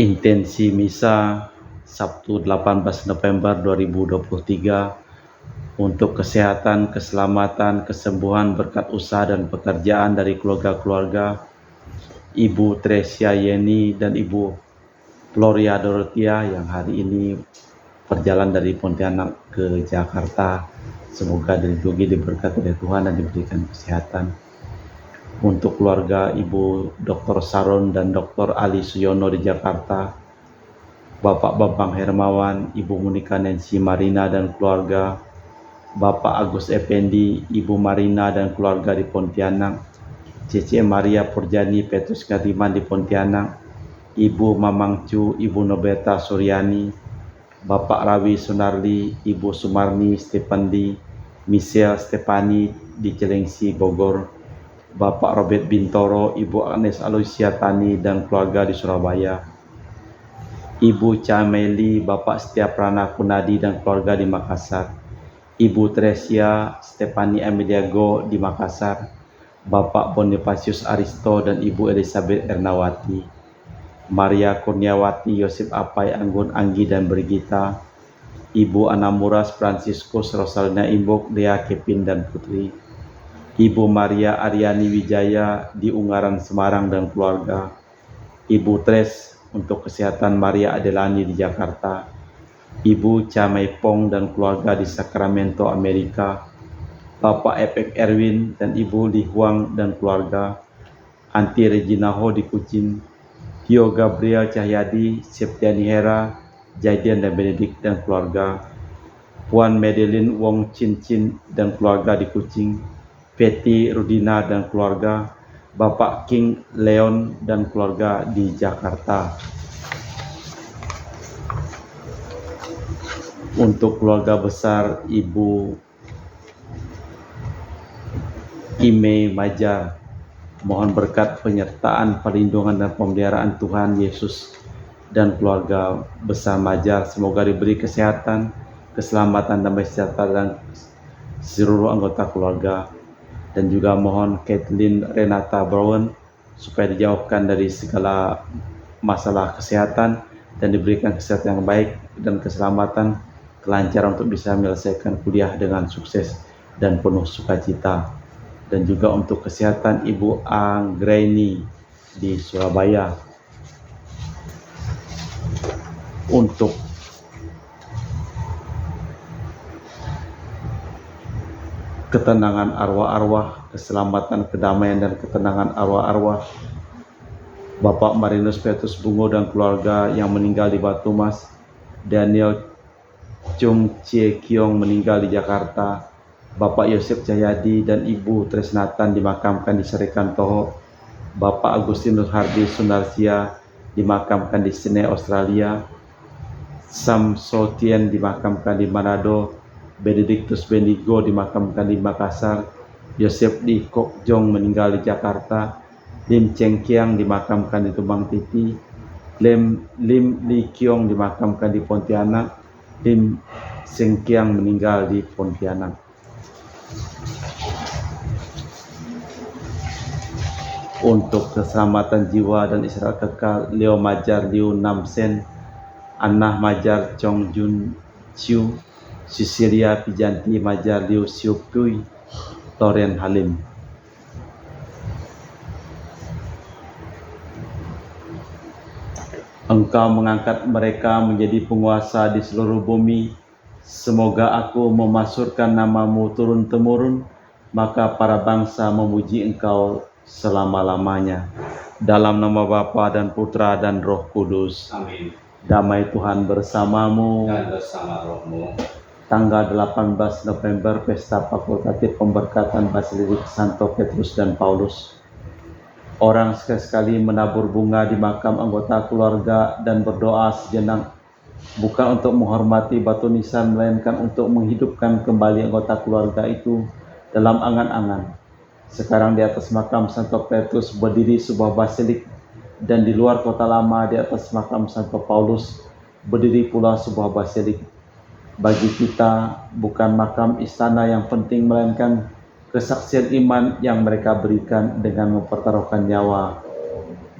Intensi Misa Sabtu 18 November 2023 untuk kesehatan, keselamatan, kesembuhan, berkat usaha dan pekerjaan dari keluarga-keluarga Ibu Tresia Yeni dan Ibu Floria Dorothea yang hari ini berjalan dari Pontianak ke Jakarta. Semoga dilindungi, diberkati oleh Tuhan dan diberikan kesehatan. Untuk keluarga Ibu Dr. Saron dan Dr. Ali Suyono di Jakarta, Bapak Bambang Hermawan, Ibu Monika Nancy Marina dan keluarga, Bapak Agus Effendi, Ibu Marina dan keluarga di Pontianak, Cece Maria Purjani Petrus Ngadiman di Pontianak, Ibu Mamang Cu, Ibu Nobeta Suryani, Bapak Rawi Sunarli, Ibu Sumarni Stepandi, Michelle Stepani di Cilengsi, Bogor, Bapak Robert Bintoro, Ibu Agnes Aloysia Tani dan keluarga di Surabaya, Ibu Cameli, Bapak Setia Prana Kunadi dan keluarga di Makassar, Ibu Tresia Stepani Ameliago di Makassar, Bapak Bonifacius Aristo dan Ibu Elizabeth Ernawati, Maria Kurniawati, Yosef Apai, Anggun Anggi dan Brigita, Ibu Anamuras Franciscus Rosalina Imbok, Dea Kevin dan Putri, Ibu Maria Aryani Wijaya di Ungaran Semarang dan keluarga, Ibu Tres untuk kesehatan Maria Adelani di Jakarta, Ibu Camai Pong dan keluarga di Sacramento, Amerika, Bapak Epek Erwin dan Ibu Li Huang dan keluarga, Anti Regina Ho di Kucing, Tio Gabriel Cahyadi, Septiani Hera, Jaidian dan Benedik dan keluarga, Puan Madeline Wong Cincin dan keluarga di Kucing, Betty Rudina dan keluarga, Bapak King Leon dan keluarga di Jakarta. Untuk keluarga besar Ibu Ime Majar, mohon berkat penyertaan, perlindungan dan pemeliharaan Tuhan Yesus dan keluarga besar Majar. Semoga diberi kesehatan, keselamatan, damai sejahtera dan seluruh anggota keluarga. Dan juga mohon Kathleen Renata Brown supaya dijauhkan dari segala masalah kesehatan dan diberikan kesehatan yang baik dan keselamatan, kelancaran untuk bisa menyelesaikan kuliah dengan sukses dan penuh sukacita. Dan juga untuk kesehatan Ibu Anggraini di Surabaya. Untuk ketenangan arwah-arwah, keselamatan, kedamaian dan ketenangan arwah-arwah Bapak Marinus Petrus Bungo dan keluarga yang meninggal di Batu Mas, Daniel Chung Chie Kiong meninggal di Jakarta, Bapak Yosef Cahyadi dan Ibu Tresnatan dimakamkan di Serikan Toho, Bapak Agustinus Hardi Sundarsia dimakamkan di Sydney, Australia, Sam Sotien dimakamkan di Manado, Benedictus Bendigo dimakamkan di Makassar, Yosef Di Kok Jong meninggal di Jakarta, Lim Cheng Kiang dimakamkan di Tumbang Titi, Lim Li Kiong dimakamkan di Pontianak, Lim Seng Kiang meninggal di Pontianak. Untuk keselamatan jiwa dan istirahat kekal Leo Majar Liu Nam Sen, Anah Majar Chong Jun Chiu, Sisilia Pijanti Majar Liu Siu Pui, Toren Halim. Engkau mengangkat mereka menjadi penguasa di seluruh bumi. Semoga aku memasyhurkan namamu turun-temurun, maka para bangsa memuji engkau selama-lamanya. Dalam nama Bapa dan Putra dan Roh Kudus. Amin. Damai Tuhan bersamamu. Dan bersama rohmu. Tanggal 18 November, Pesta Fakultatif Pemberkatan Basilik Santo Petrus dan Paulus. Orang sekali-sekali menabur bunga di makam anggota keluarga dan berdoa sejenak, bukan untuk menghormati batu nisan, melainkan untuk menghidupkan kembali anggota keluarga itu dalam angan-angan. Sekarang di atas makam Santo Petrus berdiri sebuah basilik, dan di luar kota lama di atas makam Santo Paulus berdiri pula sebuah basilik. Bagi kita bukan makam istana yang penting, melainkan kesaksian iman yang mereka berikan dengan mempertaruhkan nyawa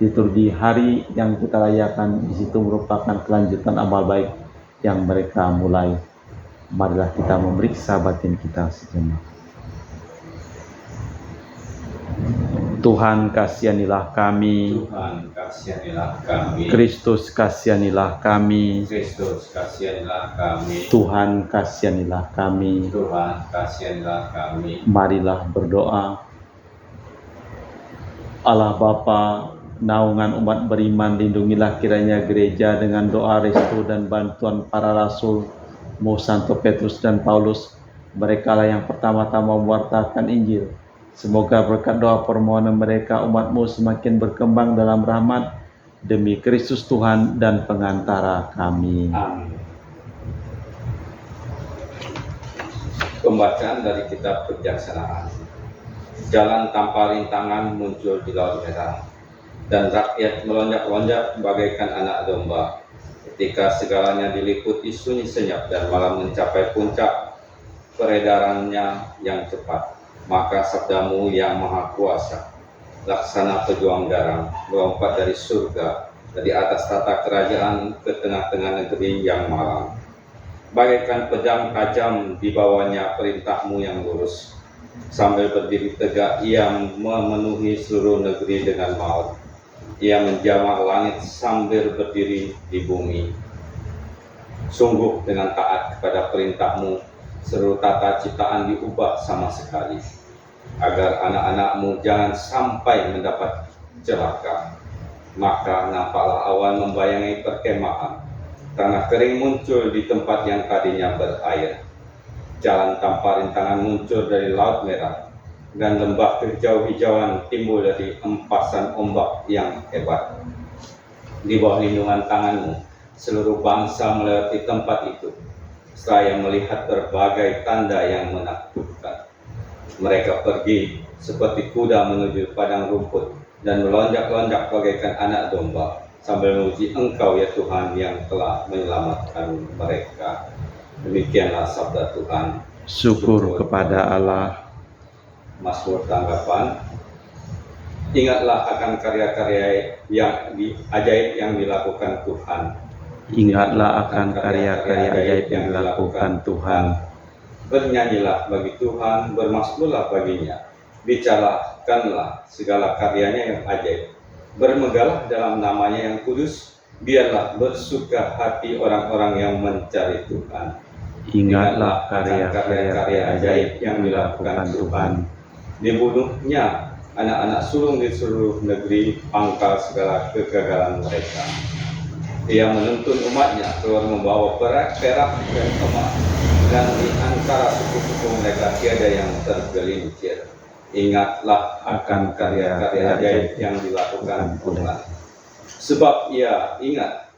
liturgi hari yang kita rayakan di situ merupakan kelanjutan amal baik yang mereka mulai. Marilah kita memeriksa batin kita sejenak. Tuhan kasihanilah kami. Tuhan kasihanilah kami. Kristus kasihanilah kami. Kristus kasihanilah kami. Tuhan kasihanilah kami. Tuhan kasihanilah kami. Marilah berdoa. Allah Bapa, naungan umat beriman, lindungilah kiranya gereja dengan doa restu dan bantuan para rasul, Santo Petrus dan Paulus. Mereka lah yang pertama-tama mewartakan Injil. Semoga berkat doa permohonan mereka umatmu semakin berkembang dalam rahmat demi Kristus Tuhan dan pengantara kami. Amin. Pembacaan dari kitab Kebijaksanaan. Jalan tanpa rintangan muncul di Laut Merah, dan rakyat melonjak-lonjak bagaikan anak domba. Ketika segalanya diliputi sunyi senyap dan malam mencapai puncak peredarannya yang cepat, maka sabdamu yang maha kuasa, laksana pejuang garam, melompat dari surga, dari atas tata kerajaan ke tengah-tengah negeri yang malang. Bagaikan pedang tajam di bawahnya perintahmu yang lurus. Sambil berdiri tegak, ia memenuhi seluruh negeri dengan maut. Ia menjamah langit sambil berdiri di bumi. Sungguh dengan taat kepada perintahmu, seluruh tata ciptaan diubah sama sekali, agar anak-anakmu jangan sampai mendapat celaka. Maka nampaklah awan membayangi perkemahan, tanah kering muncul di tempat yang tadinya berair. Jalan tanpa rintangan muncul dari Laut Merah, dan lembah kehijau-hijauan timbul dari empasan ombak yang hebat. Di bawah lindungan tanganmu, seluruh bangsa melewati tempat itu, seraya melihat berbagai tanda yang menakjubkan. Mereka pergi seperti kuda menuju padang rumput, dan melonjak-lonjak bagaikan anak domba, sambil memuji Engkau ya Tuhan yang telah menyelamatkan mereka. Demikianlah sabda Tuhan. Syukur kepada Allah. Mazmur tanggapan. Ingatlah akan karya-karya yang ajaib yang dilakukan Tuhan. Ingatlah akan karya-karya ajaib yang dilakukan Tuhan. Bernyanyilah bagi Tuhan, bermazmurlah baginya. Bicarakanlah segala karyanya yang ajaib. Bermegahlah dalam namanya yang kudus. Biarlah bersuka hati orang-orang yang mencari Tuhan. Ingatlah karya-karya ajaib yang dilakukan Tuhan. Dibunuhnya anak-anak sulung di seluruh negeri, pangkal segala kegagalan mereka. Ia menuntun umatnya keluar membawa perak dan emas, dan di antara suku-suku mereka tiada yang tergelincir. Ingatlah akan karya-karya ajaib yang dilakukan Tuhan. Sebab ia ingat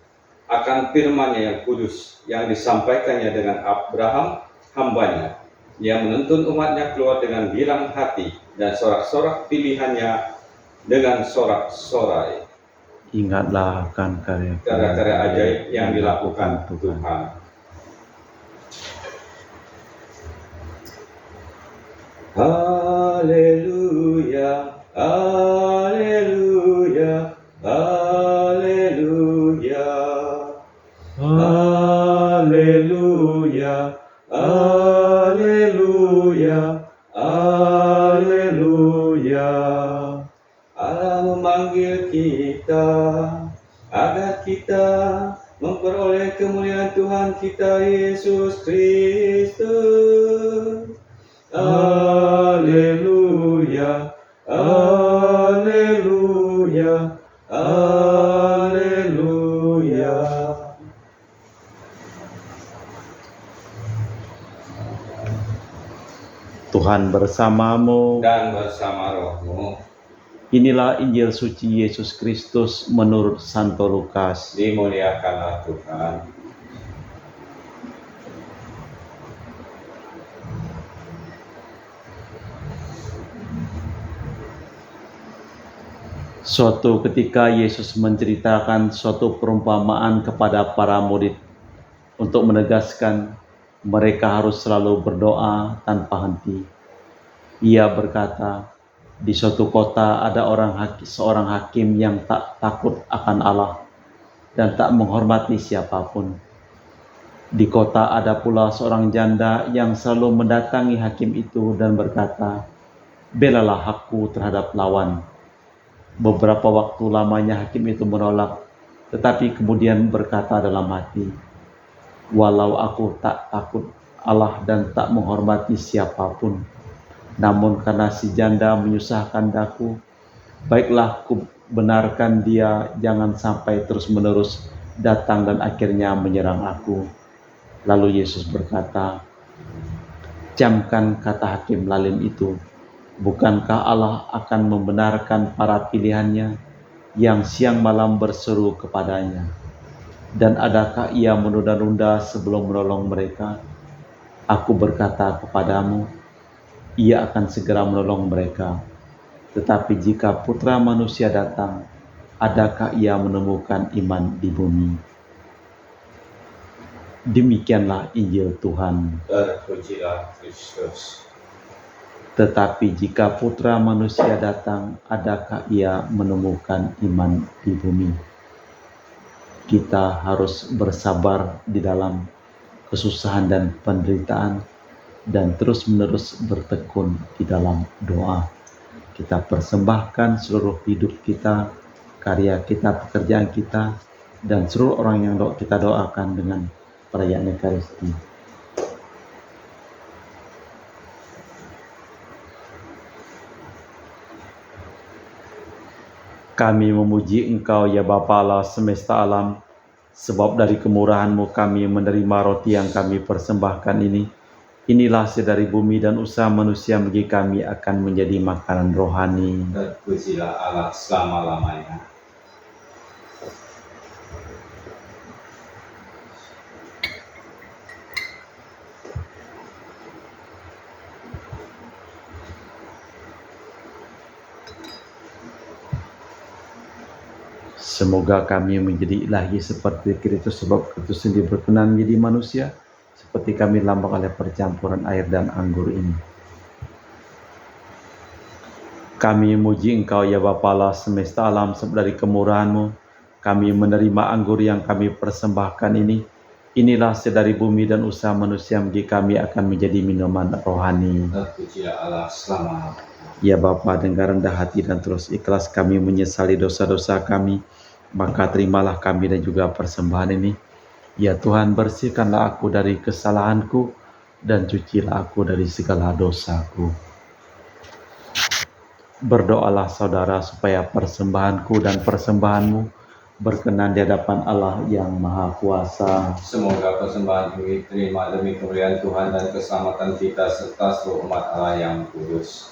akan firman-Nya yang kudus yang disampaikannya dengan Abraham hambanya. Ia menuntun umatnya keluar dengan girang hati, dan sorak-sorak pilihannya dengan sorak-sorai. Ingatlah akan karya-karya ajaib yang dilakukan Tuhan. Haleluya, haleluya, haleluya. Haleluya, haleluya, haleluya. Allah memanggil kita agar kita memperoleh kemuliaan Tuhan kita Yesus Kristus. Haleluya, haleluya, haleluya. Tuhan bersamamu Dan bersama rohmu. Inilah Injil suci Yesus Kristus menurut Santo Lukas. Dimuliakanlah Tuhan. Suatu ketika Yesus menceritakan suatu perumpamaan kepada para murid untuk menegaskan mereka harus selalu berdoa tanpa henti. Ia berkata, Di suatu kota ada seorang hakim yang tak takut akan Allah dan tak menghormati siapapun. Di kota ada pula seorang janda yang selalu mendatangi hakim itu dan berkata, "Belalah hakku terhadap lawan." Beberapa waktu lamanya hakim itu menolak, tetapi kemudian berkata dalam hati, "Walau aku tak takut Allah dan tak menghormati siapapun, namun karena si janda menyusahkan daku, baiklah ku benarkan dia jangan sampai terus-menerus datang dan akhirnya menyerang aku." Lalu Yesus berkata, "Camkan kata hakim lalim itu. Bukankah Allah akan membenarkan para pilihannya yang siang malam berseru kepadanya? Dan adakah ia menunda-nunda sebelum menolong mereka? Aku berkata kepadamu, ia akan segera menolong mereka. Tetapi jika Putra Manusia datang, adakah ia menemukan iman di bumi?" Demikianlah Injil Tuhan. Terpujilah Kristus. Tetapi jika Putra Manusia datang, adakah ia menemukan iman di bumi? Kita harus bersabar di dalam kesusahan dan penderitaan dan terus-menerus bertekun di dalam doa. Kita persembahkan seluruh hidup kita, karya kita, pekerjaan kita, dan seluruh orang yang kita doakan dengan perayaan Ekaristi. Kami memuji Engkau ya Bapa Allah semesta alam, sebab dari kemurahan-Mu kami menerima roti yang kami persembahkan ini. Inilah hasil dari bumi dan usaha manusia bagi kami akan menjadi makanan rohani. Terpujilah Allah selama-lamanya. Semoga kami menjadi ilahi seperti Kristus, sebab Kristus sendiri berkenan menjadi manusia, seperti kami lambang oleh percampuran air dan anggur ini. Kami memuji Engkau ya Bapa Allah semesta alam, sebab dari kemurahan-Mu kami menerima anggur yang kami persembahkan ini. Inilah hasil dari bumi dan usaha manusia bagi kami akan menjadi minuman rohani. Terpujilah Allah selama-lamanya. Ya Bapa, dengan rendah hati dan terus ikhlas kami menyesali dosa-dosa kami, maka terimalah kami dan juga persembahan ini. Ya Tuhan, bersihkanlah aku dari kesalahanku dan cucilah aku dari segala dosaku. Berdoalah saudara supaya persembahanku dan persembahanmu berkenan di hadapan Allah yang Maha Kuasa. Semoga persembahan ini diterima demi kemuliaan Tuhan dan keselamatan kita serta seluruh umat Allah yang kudus.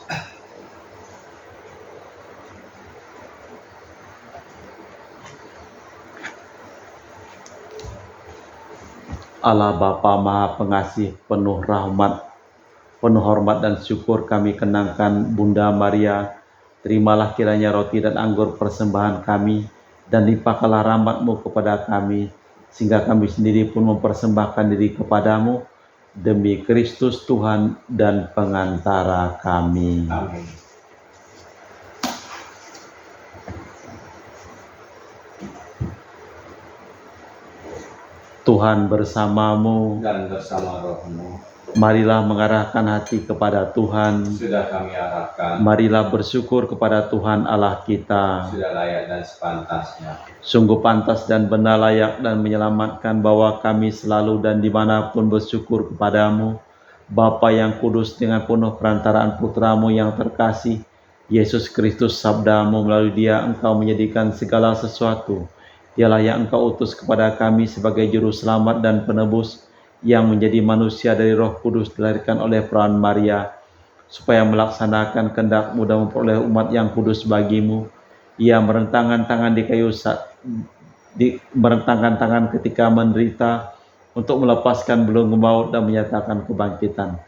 Allah Bapa Maha Pengasih, penuh rahmat, penuh hormat dan syukur kami kenangkan Bunda Maria. Terimalah kiranya roti dan anggur persembahan kami, dan limpahkanlah rahmat-Mu kepada kami, sehingga kami sendiri pun mempersembahkan diri kepadamu, demi Kristus Tuhan dan pengantara kami. Amin. Tuhan bersamamu, Dan bersama rohmu, marilah mengarahkan hati kepada Tuhan. sudah kami arahkan, Marilah bersyukur kepada Tuhan Allah kita. sudah layak dan sepantasnya. Sungguh pantas dan benar, layak dan menyelamatkan bahwa kami selalu dan dimanapun bersyukur kepadamu, Bapa yang kudus, dengan penuh perantaraan Putramu yang terkasih, Yesus Kristus. Sabdamu, melalui Dia Engkau menjadikan segala sesuatu. Dialah yang Engkau utus kepada kami sebagai juru selamat dan penebus, yang menjadi manusia dari Roh Kudus, dilahirkan oleh perawan Maria, supaya melaksanakan kehendak-Mu dan memperoleh umat yang kudus bagimu. Ia merentangkan tangan di kayu merentangkan tangan ketika menderita untuk melepaskan belenggu maut dan menyatakan kebangkitan.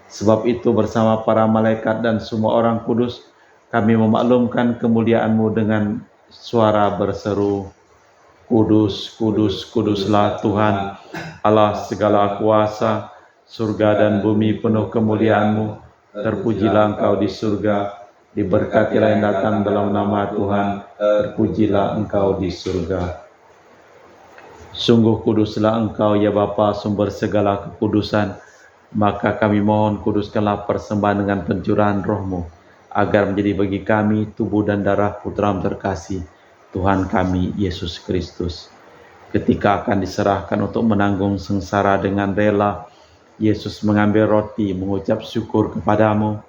Sebab itu bersama para malaikat dan semua orang kudus, kami memaklumkan kemuliaan-Mu dengan suara berseru, "Kudus, kudus, kuduslah Tuhan, Allah segala kuasa, surga dan bumi penuh kemuliaan-Mu. Terpujilah Engkau di surga, Diberkatilah yang datang dalam nama Tuhan, terpujilah Engkau di surga. Sungguh kuduslah Engkau ya Bapa, sumber segala kekudusan. Maka kami mohon kuduskanlah persembahan dengan pencurahan roh-Mu, agar menjadi bagi kami tubuh dan darah Putra-Mu terkasih, Tuhan kami Yesus Kristus. Ketika akan diserahkan untuk menanggung sengsara dengan rela, Yesus mengambil roti, mengucap syukur kepadamu,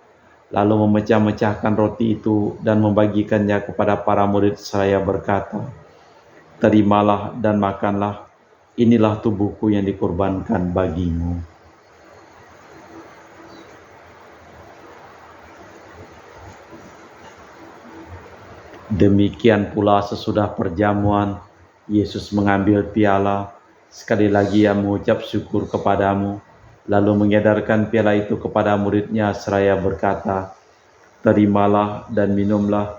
lalu memecah-mecahkan roti itu dan membagikannya kepada para murid seraya berkata, "Terimalah dan makanlah, inilah tubuhku yang dikorbankan bagimu." Demikian pula sesudah perjamuan, Yesus mengambil piala, sekali lagi Ia mengucap syukur kepadamu, lalu mengedarkan piala itu kepada murid-Nya seraya berkata, "Terimalah dan minumlah,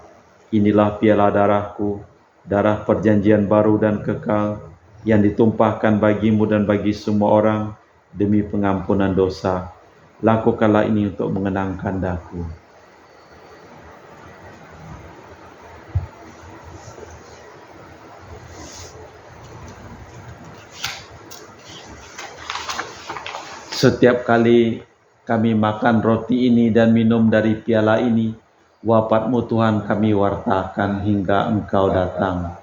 inilah piala darahku, darah perjanjian baru dan kekal, yang ditumpahkan bagimu dan bagi semua orang demi pengampunan dosa. Lakukanlah ini untuk mengenangkan Daku." Setiap kali kami makan roti ini dan minum dari piala ini, wafat-Mu Tuhan kami wartakan hingga Engkau datang.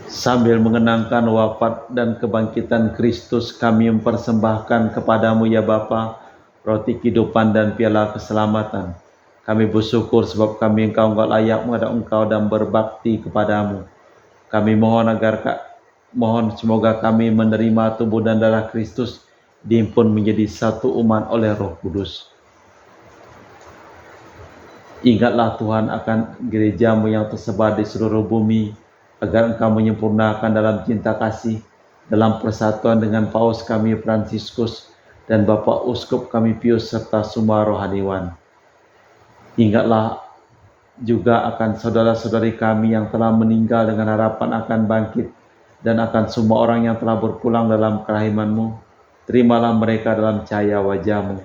Sambil mengenangkan wafat dan kebangkitan Kristus, kami mempersembahkan kepadamu ya Bapa, roti kehidupan dan piala keselamatan. Kami bersyukur sebab kami enggak layak menghadap Engkau dan berbakti kepadamu. Kami mohon semoga kami menerima tubuh dan darah Kristus, dihimpun menjadi satu umat oleh Roh Kudus. Ingatlah Tuhan akan gereja-Mu yang tersebar di seluruh bumi, agar Engkau menyempurnakan dalam cinta kasih, dalam persatuan dengan Paus kami Fransiskus dan Bapak Uskup kami Pius serta semua rohaniwan. Ingatlah juga akan saudara-saudari kami yang telah meninggal dengan harapan akan bangkit, dan akan semua orang yang telah berpulang dalam kerahiman-Mu. Terimalah mereka dalam cahaya wajah-Mu.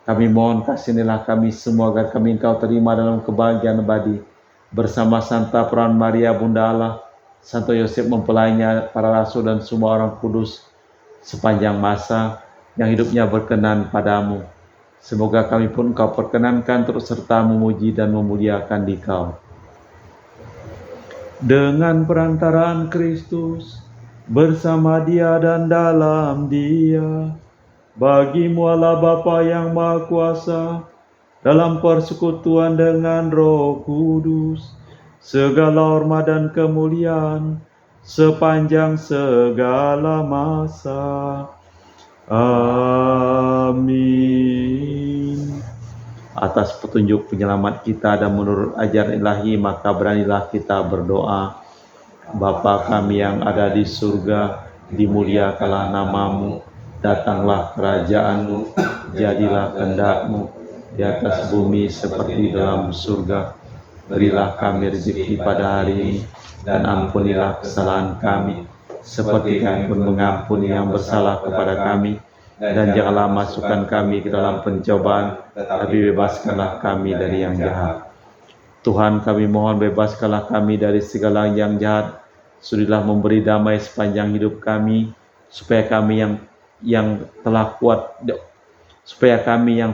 Kami mohon kasihanilah kami semua agar kami Engkau terima dalam kebahagiaan abadi, bersama Santa Peran Maria Bunda Allah, Santo Yosef mempelainya, para rasul dan semua orang kudus, sepanjang masa yang hidupnya berkenan padamu. Semoga kami pun Engkau perkenankan turut serta memuji dan memuliakan Dikau. Dengan perantaraan Kristus, bersama Dia dan dalam Dia, bagimu Allah Bapa yang Maha Kuasa, dalam persekutuan dengan Roh Kudus, segala hormat dan kemuliaan sepanjang segala masa. Amin. Atas petunjuk penyelamat kita dan menurut ajaran ilahi, maka beranilah kita berdoa. Bapa kami yang ada di surga, dimuliakanlah nama-Mu, datanglah kerajaan-Mu, jadilah kehendak-Mu di atas bumi seperti dalam surga. Berilah kami rezeki pada hari ini, dan ampunilah kesalahan kami, seperti kami pun mengampuni yang bersalah kepada kami. Dan janganlah masukkan kami ke dalam pencobaan, tapi bebaskanlah kami dari yang jahat. Tuhan, kami mohon bebaskanlah kami dari segala yang jahat. Sudilah memberi damai sepanjang hidup kami, supaya kami yang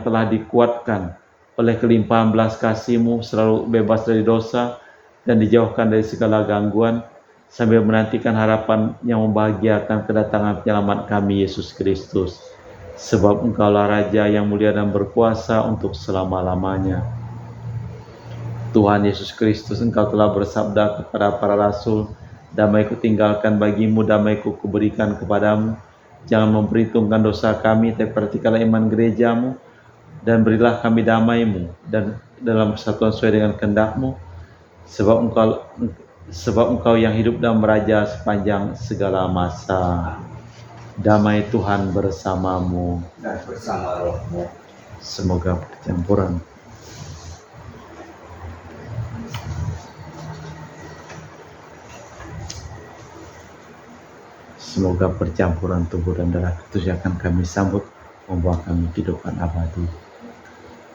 telah dikuatkan oleh kelimpahan belas kasih-Mu, selalu bebas dari dosa dan dijauhkan dari segala gangguan, sambil menantikan harapan yang membahagiakan kedatangan penyelamat kami, Yesus Kristus. Sebab Engkaulah Raja yang mulia dan berkuasa untuk selama-lamanya. Tuhan Yesus Kristus, Engkau telah bersabda kepada para rasul, "Damai-Ku tinggalkan bagimu, damai-Ku kuberikan kepadamu. Jangan memperhitungkan dosa kami, tapi perhatikanlah iman gereja-Mu, dan berilah kami damai-Mu dan dalam persatuan sesuai dengan kehendak-Mu, sebab Engkau yang hidup dan meraja sepanjang segala masa." Damai Tuhan bersamamu dan bersama roh-Mu. Semoga percampuran Semoga percampuran tubuh dan darah Kristus yang akan kami sambut membawa kami kehidupan abadi.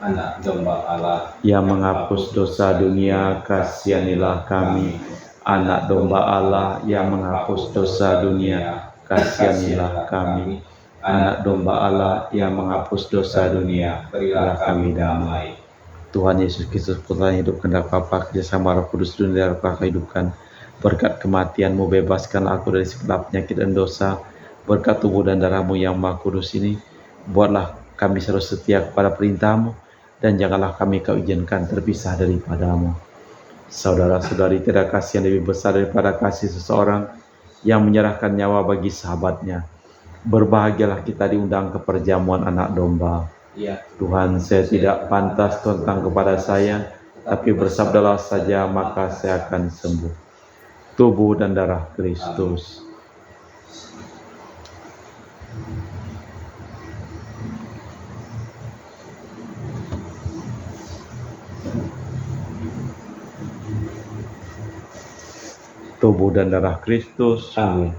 Anak domba Allah Yang menghapus dosa dunia, kasihanilah kami. Anak domba Allah yang menghapus dosa dunia, kasihanilah kami. Anak domba Allah yang menghapus dosa dunia, berilah kami damai. Tuhan Yesus Kristus, Putra yang hidup kehendak Bapa, kerjasama Roh Kudus dunia dan Roh hidupkan. Berkat kematian-Mu bebaskanlah aku dari segala penyakit dan dosa. Berkat tubuh dan darah-Mu yang Maha Kudus ini, buatlah kami selalu setia kepada perintah-Mu, dan janganlah kami Kau izinkan terpisah daripada-Mu. Saudara-saudari, tiada kasih yang lebih besar daripada kasih seseorang yang menyerahkan nyawa bagi sahabatnya. Berbahagialah kita diundang ke perjamuan anak domba. Ya, Tuhan, saya tidak pantas tentang kepada saya, tapi bersabdalah saja maka saya akan sembuh. Tubuh dan darah Kristus. Tubuh dan darah Kristus. Amin.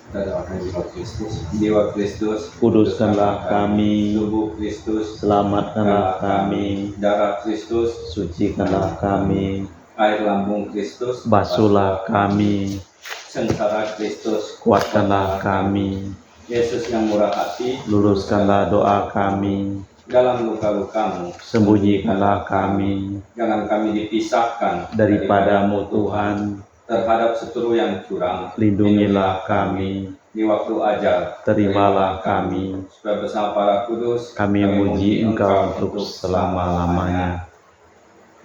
Kita doakan jiwa Kristus. Jiwa Kristus, Kuduskanlah kami, tubuh Kristus, selamatkanlah kami, darah Kristus, sucikanlah kami, air lambung Kristus, basuhlah kami, sengsara Kristus, kuatkanlah kami, Yesus yang murah hati, luruskanlah doa kami, dalam luka-lukamu, sembunyikanlah kami jangan kami dipisahkan daripada-Mu Tuhan, terhadap seteru yang curang. lindungilah kami, Di waktu ajal, terimalah kami, supaya bersama para kudus kami muji Engkau untuk selama-lamanya.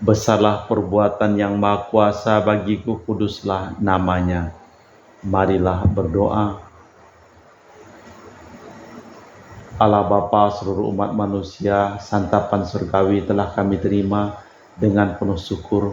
Besarlah perbuatan yang Maha Kuasa bagiku, kuduslah namanya. Marilah berdoa. Allah Bapa seluruh umat manusia, santapan surgawi telah kami terima dengan penuh syukur.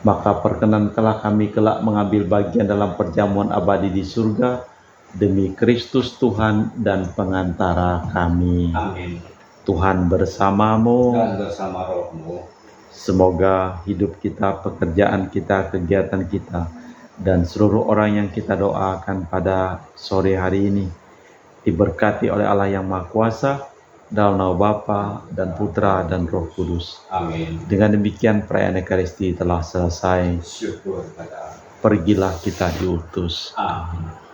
Maka perkenankanlah kami kelak mengambil bagian dalam perjamuan abadi di surga demi Kristus Tuhan dan pengantara kami. Amin. Tuhan bersamamu. Dan bersama rohmu. Semoga hidup kita, pekerjaan kita, kegiatan kita, dan seluruh orang yang kita doakan pada sore hari ini diberkati oleh Allah yang Maha Kuasa, dalam nama Bapa dan Putra dan Roh Kudus. Amin. Dengan demikian perayaan Ekaristi telah selesai. Syukur pada Allah. Pergilah kita diutus. Amin.